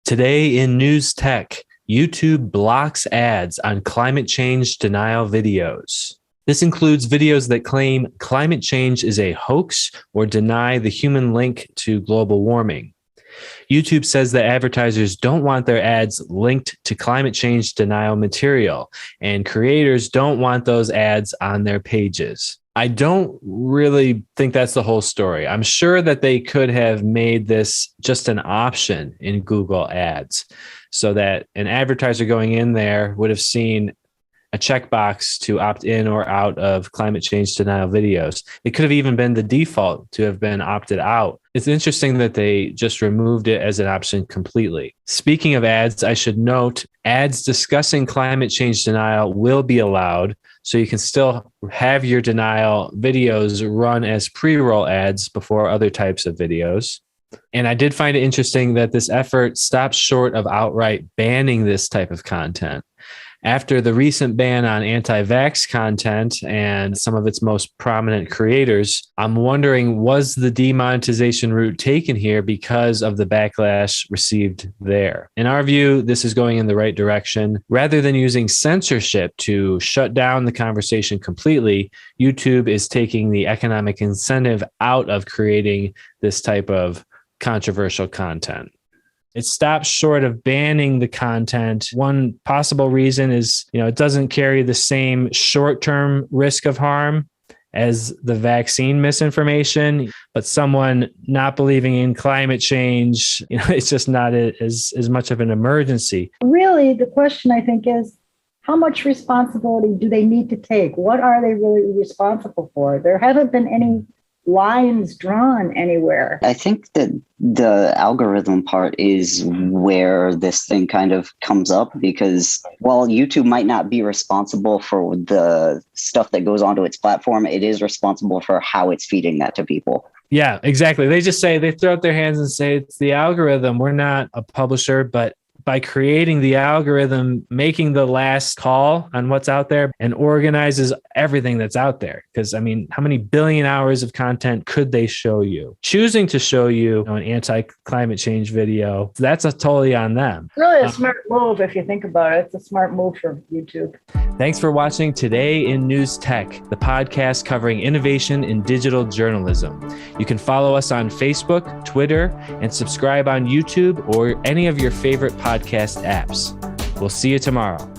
Today in News Tech, YouTube blocks ads on climate change denial videos. This includes videos that claim climate change is a hoax or deny the human link to global warming. YouTube says that advertisers don't want their ads linked to climate change denial material, and creators don't want those ads on their pages. I don't really think that's the whole story. I'm sure that they could have made this just an option in Google Ads so that an advertiser going in there would have seen a checkbox to opt in or out of climate change denial videos. It could have even been the default to have been opted out. It's interesting that they just removed it as an option completely. Speaking of ads, I should note ads discussing climate change denial will be allowed, so you can still have your denial videos run as pre-roll ads before other types of videos. And I did find it interesting that this effort stops short of outright banning this type of content. After the recent ban on anti-vax content and some of its most prominent creators, I'm wondering, was the demonetization route taken here because of the backlash received there? In our view, this is going in the right direction. Rather than using censorship to shut down the conversation completely, YouTube is taking the economic incentive out of creating this type of controversial content. It stops short of banning the content. One possible reason is, it doesn't carry the same short-term risk of harm as the vaccine misinformation, but someone not believing in climate change, it's just not as much of an emergency. Really, the question I think is, how much responsibility do they need to take? What are they really responsible for? There haven't been any lines drawn anywhere. I think that the algorithm part is where this thing kind of comes up, because while YouTube might not be responsible for the stuff that goes onto its platform, it is responsible for how it's feeding that to people. Yeah, exactly. They throw up their hands and say, it's the algorithm. We're not a publisher, but by creating the algorithm, making the last call on what's out there and organizes everything that's out there. Because, how many billion hours of content could they show you? Choosing to show you an anti-climate change video, that's totally on them. Really a smart move if you think about it. It's a smart move from YouTube. Thanks for watching Today in News Tech, the podcast covering innovation in digital journalism. You can follow us on Facebook, Twitter, and subscribe on YouTube or any of your favorite podcast apps. We'll see you tomorrow.